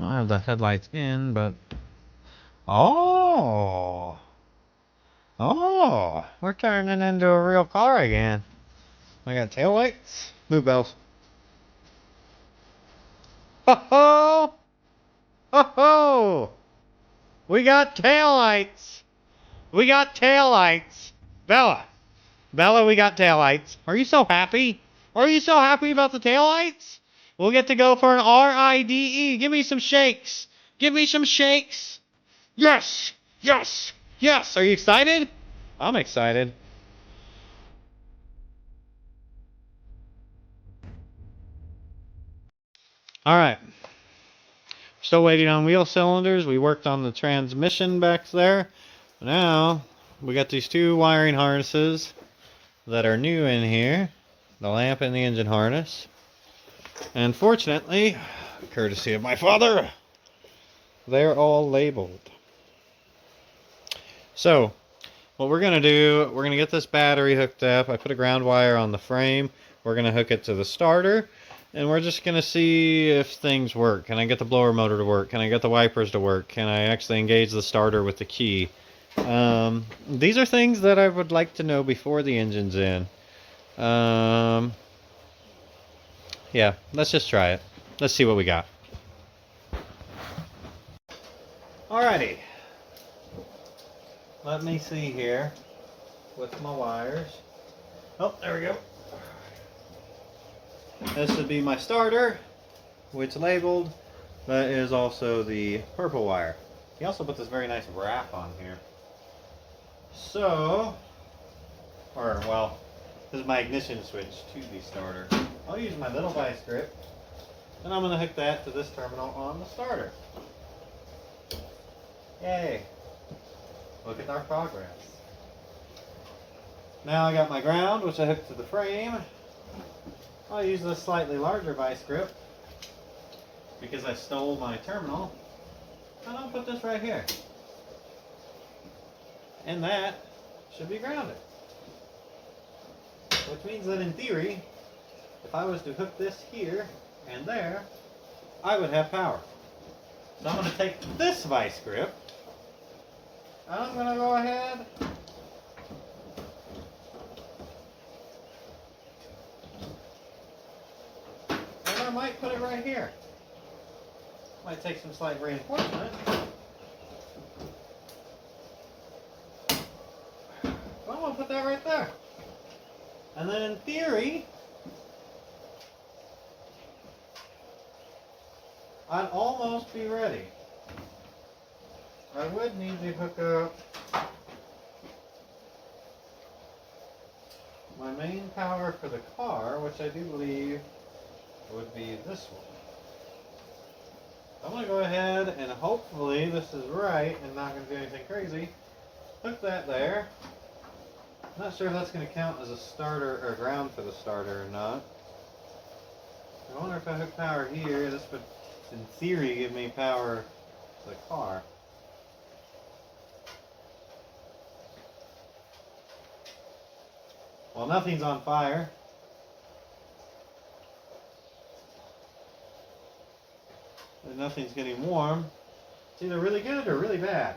I have the headlights in, but... Oh! Oh! We're turning into a real car again. I got taillights. Move, bells. Ho ho! Ho ho! We got taillights! We got taillights! Bella! Bella, we got taillights. Are you so happy? Are you so happy about the taillights? We'll get to go for an RIDE. Give me some shakes. Give me some shakes. Yes! Yes! Yes! Are you excited? I'm excited. Alright. Still waiting on wheel cylinders. We worked on the transmission back there. Now, we got these two wiring harnesses that are new in here. The lamp and the engine harness. And fortunately, courtesy of my father, they're all labeled. So, what we're going to do, we're going to get this battery hooked up. I put a ground wire on the frame. We're going to hook it to the starter. And we're just going to see if things work. Can I get the blower motor to work? Can I get the wipers to work? Can I actually engage the starter with the key? These are things that I would like to know before the engine's in. Yeah, let's just try it. Let's see what we got. Alrighty. Let me see here with my wires. Oh, there we go. This would be my starter, which labeled. That is also the purple wire. He also put this very nice wrap on here. So, well, this is my ignition switch to the starter. I'll use my little vice grip, and I'm going to hook that to this terminal on the starter. Yay! Look at our progress. Now I got my ground, which I hooked to the frame. I'll use this slightly larger vice grip because I stole my terminal, and I'll put this right here. And that should be grounded. Which means that in theory, if I was to hook this here and there, I would have power. So I'm going to take this vice grip, and I'm going to go ahead and I might put it right here. Might take some slight reinforcement. But I'm going to put that right there. And then in theory, I'd almost be ready. I would need to hook up my main power for the car, which I do believe would be this one. I'm going to go ahead and hopefully this is right and not going to do anything crazy. Hook that there. Not sure if that's going to count as a starter or ground for the starter or not. I wonder if I hook power here, this would in theory give me power to the car. Well, nothing's on fire. And nothing's getting warm. It's either really good or really bad.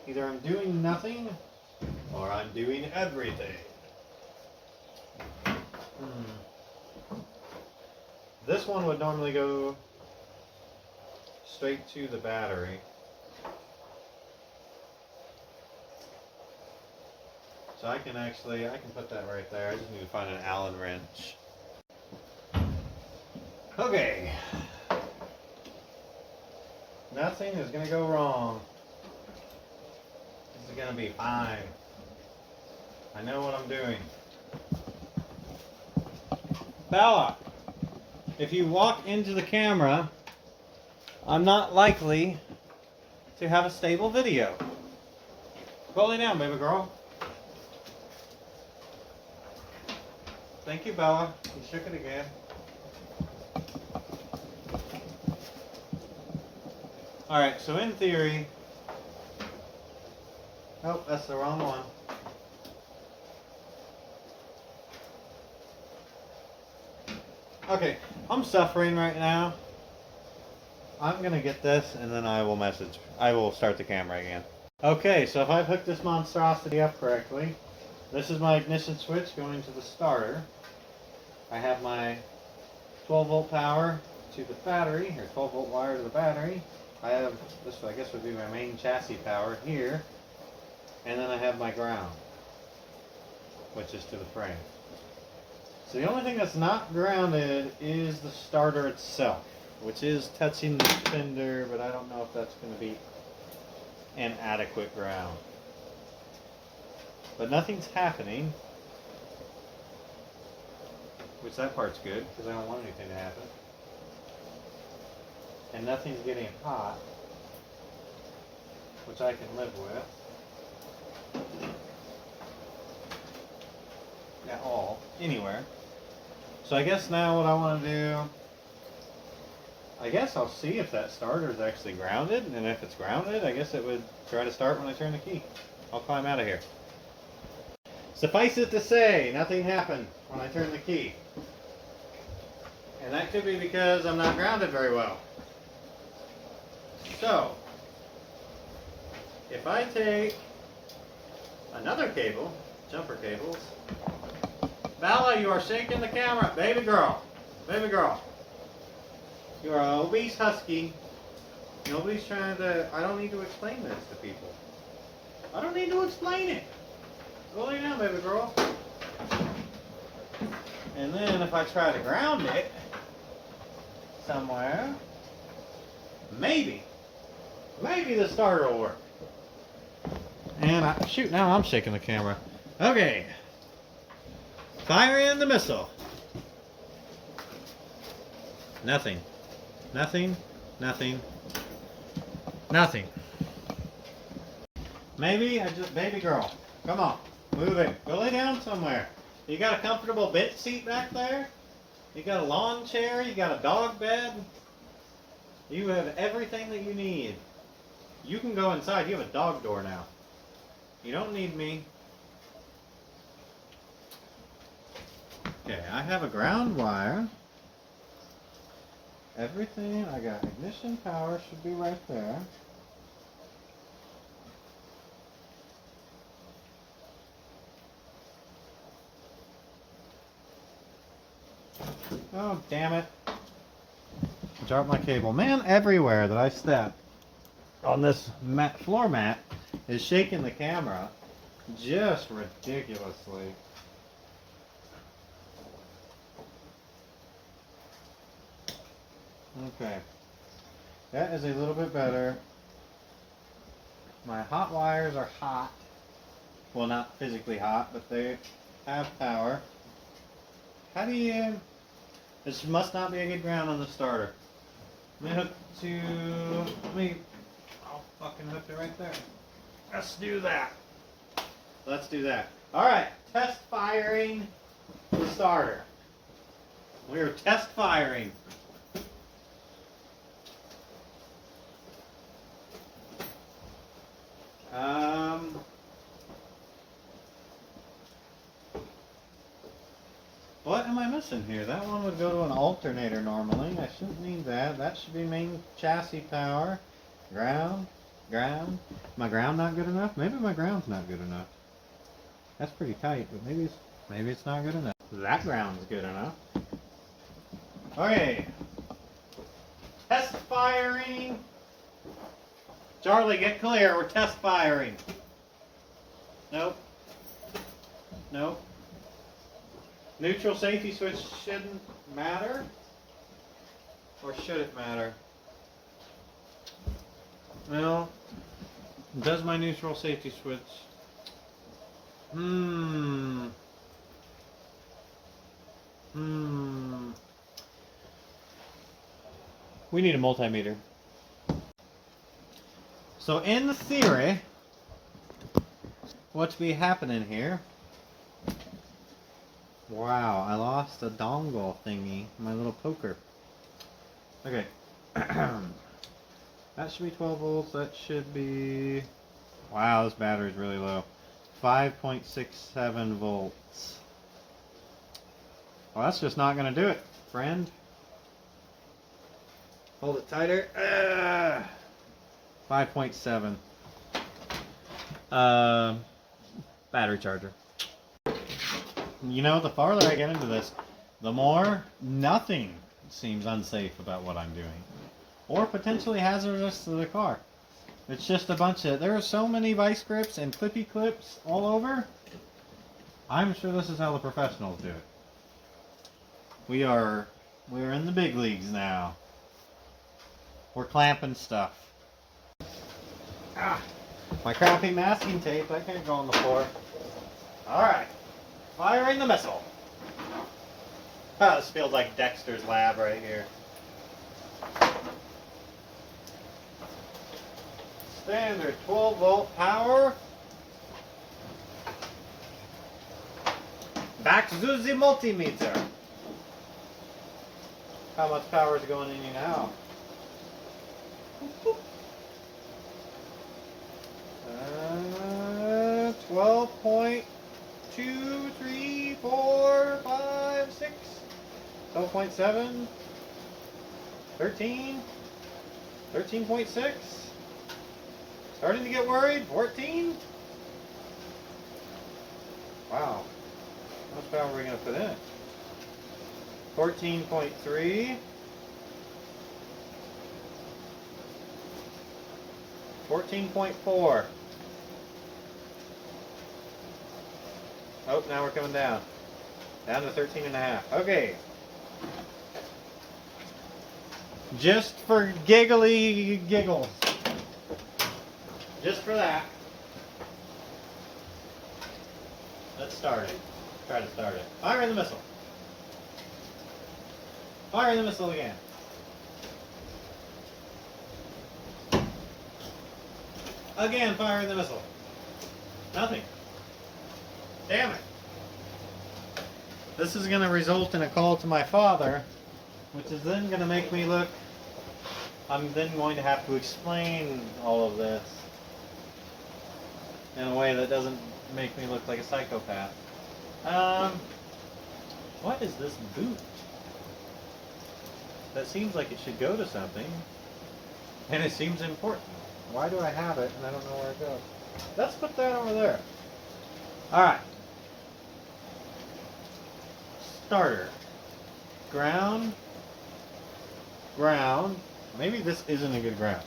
Either I'm doing nothing or I'm doing everything. This one would normally go straight to the battery. So I can put that right there. I just need to find an Allen wrench. Okay. Nothing is going to go wrong. This is going to be fine. I know what I'm doing. Bella, if you walk into the camera, I'm not likely to have a stable video. Go lay down, baby girl. Thank you, Bella. You shook it again. Alright, so in theory... Oh, that's the wrong one. Okay, I'm suffering right now. I'm gonna get this and then I will start the camera again. Okay, so if I've hooked this monstrosity up correctly, this is my ignition switch going to the starter. I have my 12 volt power to the battery, or 12 volt wire to the battery. I have this, I guess would be my main chassis power here. And then I have my ground, which is to the frame. So the only thing that's not grounded is the starter itself, which is touching the fender, but I don't know if that's going to be an adequate ground. But nothing's happening, which that part's good, because I don't want anything to happen. And nothing's getting hot, which I can live with. At all, anywhere. So I guess now what I want to do, I guess I'll see if that starter is actually grounded, and if it's grounded, I guess it would try to start when I turn the key. I'll climb out of here. Suffice it to say, nothing happened when I turned the key. And that could be because I'm not grounded very well. So, if I take another cable, jumper cables, Bella, you are shaking the camera, baby girl, baby girl. You are an obese husky. Nobody's trying to, I don't need to explain this to people. I don't need to explain it. Go lay down, baby girl. And then if I try to ground it somewhere, maybe the starter will work. And shoot, now I'm shaking the camera. Okay. Fire in the missile. Nothing. Nothing. Nothing. Nothing. Maybe baby girl, come on, move it. Go lay down somewhere. You got a comfortable bench seat back there? You got a lawn chair? You got a dog bed? You have everything that you need. You can go inside. You have a dog door now. You don't need me. Okay, I have a ground wire. Everything, I got ignition power should be right there. Oh, damn it. Dropped my cable. Man, everywhere that I step on this floor mat is shaking the camera just ridiculously. Okay. That is a little bit better. My hot wires are hot. Well, not physically hot, but they have power. How do you... This must not be a good ground on the starter. Let me hook to... I'll fucking hook it right there. Let's do that. Let's do that. Alright, test firing the starter. We are test firing. What am I missing here? That one would go to an alternator normally. I shouldn't need that. That should be main chassis power. Ground. My ground not good enough? Maybe my ground's not good enough. That's pretty tight, but maybe it's not good enough. That ground's good enough. Okay. Test firing. Charlie, get clear. We're test firing. Nope. Nope. Neutral safety switch shouldn't matter? Or should it matter? Well, does my neutral safety switch... We need a multimeter. So in theory, what's be happening here? Wow, I lost a dongle thingy, my little poker. Okay. That should be 12 volts, that should be... Wow, this battery's really low. 5.67 volts. Well, that's just not going to do it, friend. Hold it tighter. 5.7. Battery charger. You know, the farther I get into this, the more nothing seems unsafe about what I'm doing. Or potentially hazardous to the car. It's just a bunch of... There are so many vice grips and clippy clips all over. I'm sure this is how the professionals do it. We're in the big leagues now. We're clamping stuff. Ah, my crappy masking tape, that can't go on the floor. Alright, firing the missile. Ah, this feels like Dexter's lab right here. Standard 12 volt power. Back to the multimeter. How much power is going in you now? 12.2, 3, 4, 5, 6, 12.7, 13, 13.6. Starting to get worried. 14. Wow. How much power are we going to put in? 14.3. 14.4. Oh, now we're coming down. Down to 13.5. Okay. Just for giggly giggles. Just for that. Let's start it. Try to start it. Fire the missile. Fire the missile again. Again, firing the missile. Nothing. Damn it. This is going to result in a call to my father, which is then going to make me look... I'm then going to have to explain all of this in a way that doesn't make me look like a psychopath. What is this boot? That seems like it should go to something, and it seems important. Why do I have it and I don't know where it goes? Let's put that over there. Alright. Starter. Ground. Ground. Maybe this isn't a good ground.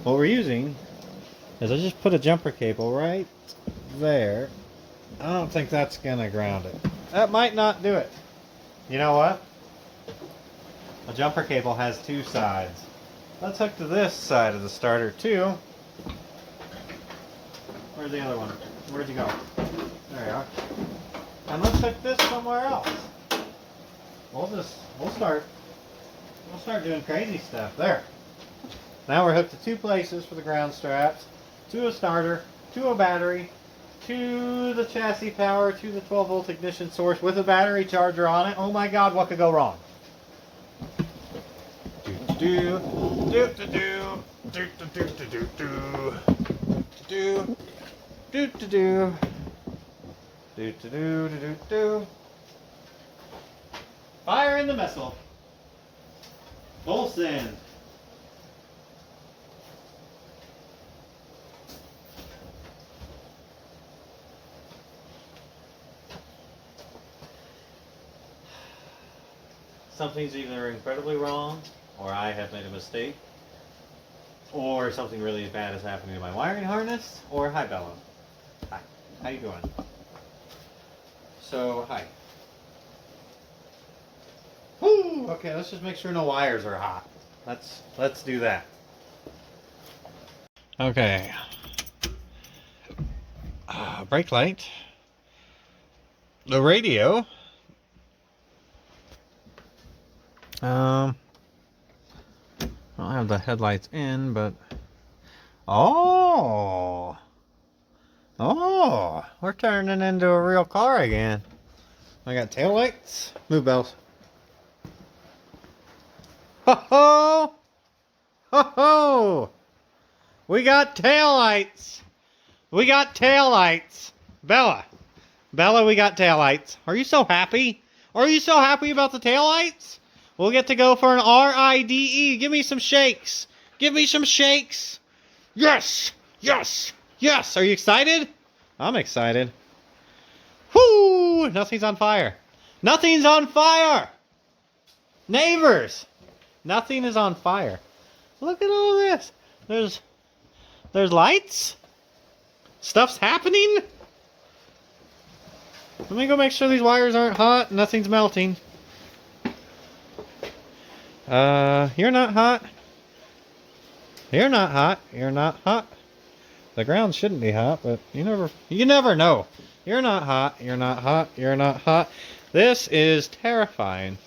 What we're using is I just put a jumper cable right there. I don't think that's gonna ground it. That might not do it. You know what? A jumper cable has two sides. Let's hook to this side of the starter too. Where's the other one? Where'd you go? There you are. And let's hook this somewhere else. We'll start doing crazy stuff. There. Now we're hooked to two places for the ground straps, to a starter, to a battery, to the chassis power, to the 12 volt ignition source with a battery charger on it. Oh my God, what could go wrong? Do do do do do do do do do do do do do do do do do. Fire in the missile. Full send. Something's either incredibly wrong, or I have made a mistake, or something really bad is happening to my wiring harness, or hi Bella. Hi. How you doing? So, hi. Woo! Okay, let's just make sure no wires are hot. Let's do that. Okay. Brake light. The radio. I don't have the headlights in, but oh, we're turning into a real car again. I got tail lights. Move bells. Ho ho! Ho ho! We got tail lights. We got tail lights. Bella, we got tail lights. Are you so happy? Are you so happy about the tail lights? We'll get to go for an RIDE. Give me some shakes. Give me some shakes. Yes! Yes! Yes! Are you excited? I'm excited. Whoo! Nothing's on fire. Nothing's on fire! Neighbors! Nothing is on fire. Look at all this. There's lights. Stuff's happening. Let me go make sure these wires aren't hot. Nothing's melting. You're not hot. You're not hot. You're not hot. The ground shouldn't be hot, but you never know. You're not hot. You're not hot. You're not hot. This is terrifying.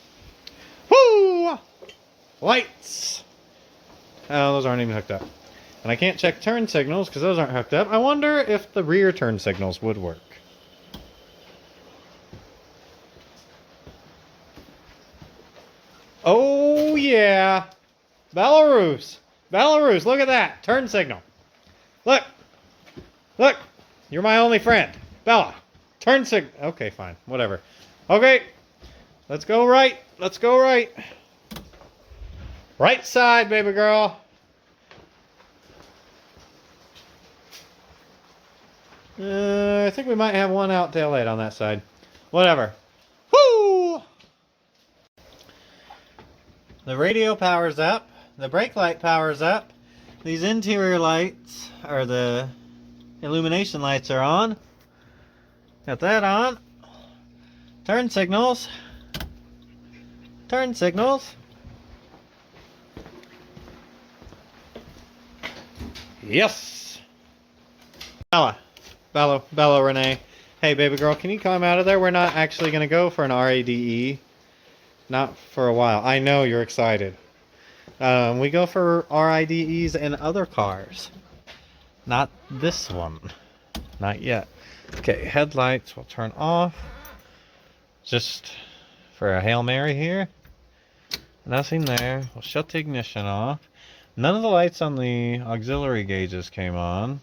Woo! Lights. Oh, those aren't even hooked up. And I can't check turn signals because those aren't hooked up. I wonder if the rear turn signals would work. Oh, yeah. Belarus. Belarus, look at that. Turn signal. Look. Look. You're my only friend. Bella. Turn signal. Okay, fine. Whatever. Okay. Let's go right. Let's go right. Right side, baby girl. I think we might have one out tail light on that side. Whatever. Woo! The radio powers up. The brake light powers up. These interior lights, or the illumination lights, are on. Got that on. Turn signals. Turn signals. Yes! Bella, Renee. Hey, baby girl, can you come out of there? We're not actually going to go for an RADE. Not for a while. I know you're excited. We go for RIDEs in other cars. Not this one. Not yet. Okay, headlights will turn off. Just for a Hail Mary here. Nothing there. We'll shut the ignition off. None of the lights on the auxiliary gauges came on.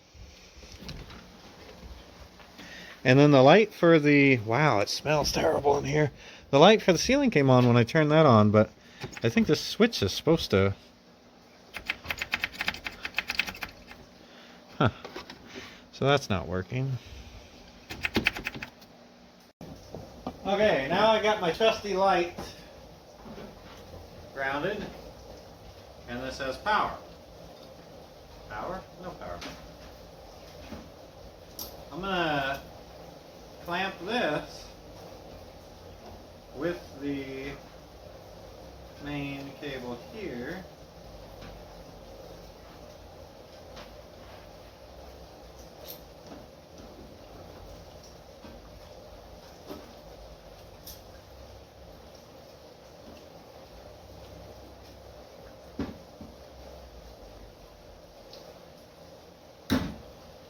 And then the light for the... Wow, it smells terrible in here. The light for the ceiling came on when I turned that on, but I think this switch is supposed to... Huh. So that's not working. Okay, now I got my trusty light grounded. And this says power. Power? No power. I'm gonna clamp this with the main cable here.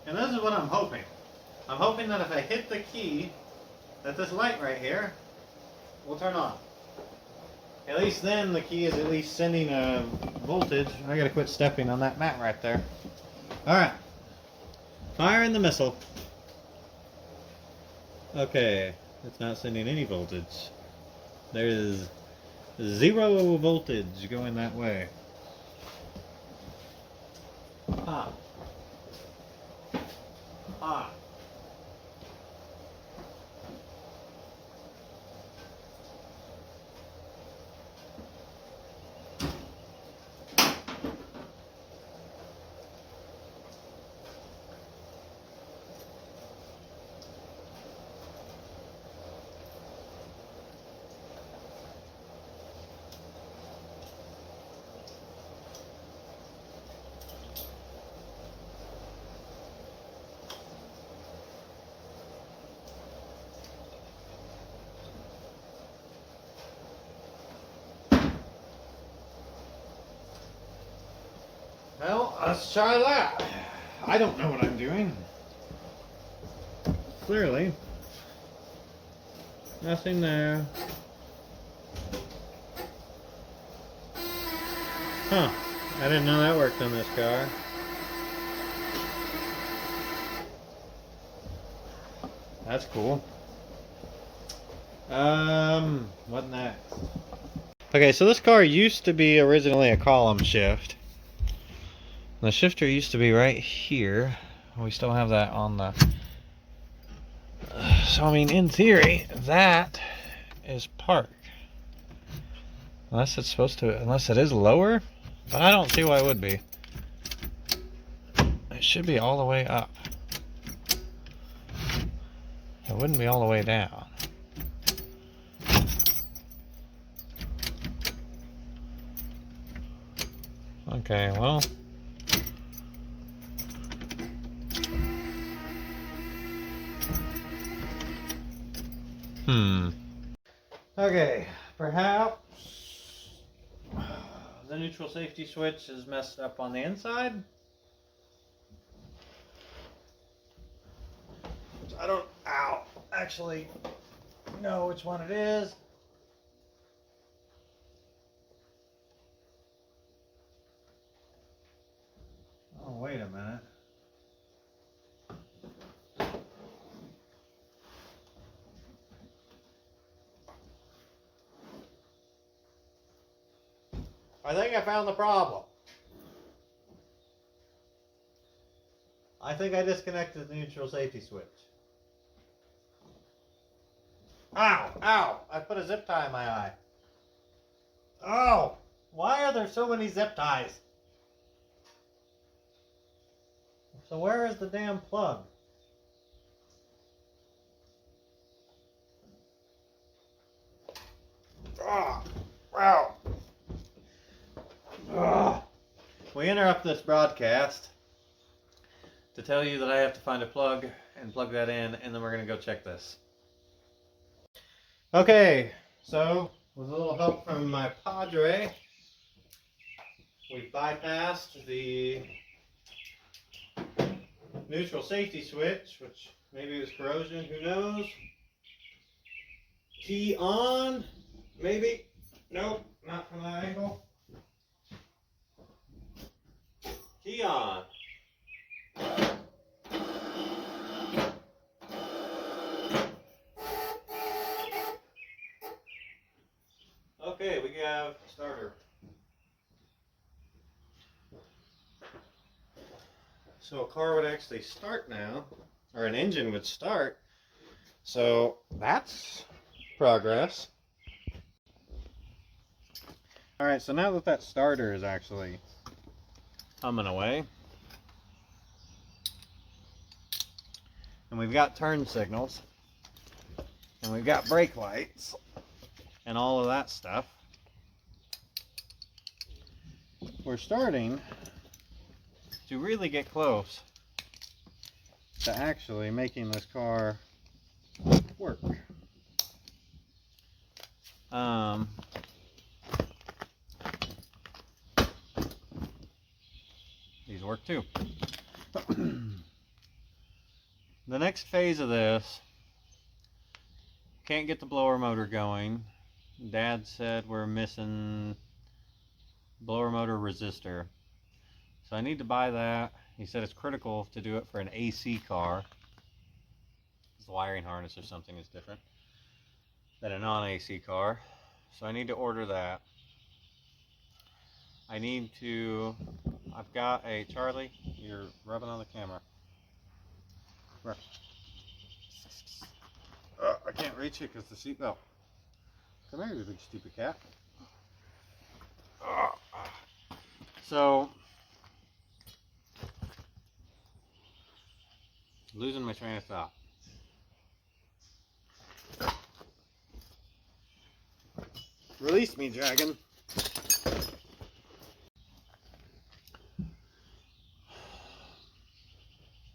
And this is what I'm hoping. I'm hoping that if I hit the key, that this light right here will turn on. At least then the key is at least sending a voltage. I gotta quit stepping on that mat right there. Alright. Firing the missile. Okay. It's not sending any voltage. There's 0 voltage going that way. Ah. Ah. Well, let's try that. I don't know what I'm doing. Clearly. Nothing there. Huh. I didn't know that worked on this car. That's cool. What next? Okay, so this car used to be originally a column shift. The shifter used to be right here. We still have that on the... So, I mean, in theory, that is park. Unless it's supposed to... Unless it is lower. But I don't see why it would be. It should be all the way up. It wouldn't be all the way down. Okay, well... Okay, perhaps the neutral safety switch is messed up on the inside. I don't actually know which one it is. Oh, wait a minute. I think I found the problem. I think I disconnected the neutral safety switch. Ow! Ow! I put a zip tie in my eye. Oh! Why are there so many zip ties? So where is the damn plug? Oh! Wow! Oh. We interrupt this broadcast to tell you that I have to find a plug and plug that in, and then we're going to go check this. Okay, so with a little help from my Padre, we bypassed the neutral safety switch, which maybe was corrosion, who knows? Key on, maybe? Nope, not from that angle. Key on. Okay, we have starter. So a car would actually start now, or an engine would start. So that's progress. Alright, so now that that starter is actually humming away, and we've got turn signals, and we've got brake lights, and all of that stuff, we're starting to really get close to actually making this car work. These work too. The next phase of this, can't get the blower motor going. Dad said we're missing blower motor resistor. So I need to buy that. He said it's critical to do it for an AC car. The wiring harness or something is different than a non-AC car. So I need to order that. I need to, I've got a, Charlie, you're rubbing on the camera. I can't reach it because the seatbelt. Come here, you big stupid cat. So, losing my train of thought. Release me, dragon.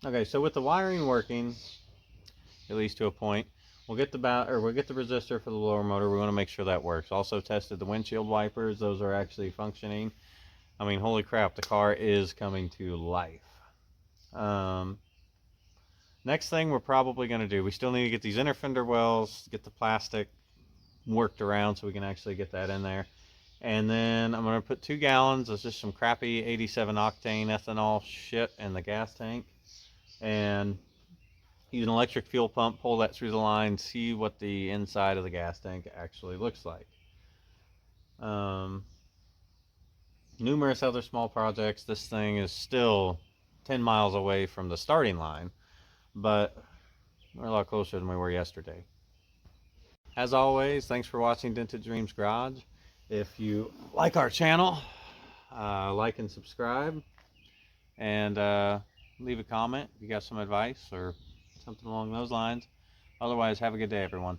Okay, so with the wiring working, at least to a point, we'll get the resistor for the blower motor. We want to make sure that works. Also tested the windshield wipers; those are actually functioning. I mean, holy crap, the car is coming to life. Next thing we're probably going to do, we still need to get these inner fender wells, get the plastic worked around so we can actually get that in there. And then I'm going to put 2 gallons of just some crappy 87 octane ethanol shit in the gas tank. And use an electric fuel pump, pull that through the line, see what the inside of the gas tank actually looks like. Numerous other small projects. This thing is still 10 miles away from the starting line, but we're a lot closer than we were yesterday. As always, thanks for watching Dented Dreams Garage. If you like our channel, like and subscribe, and leave a comment if you got some advice or something along those lines. Otherwise, have a good day, everyone.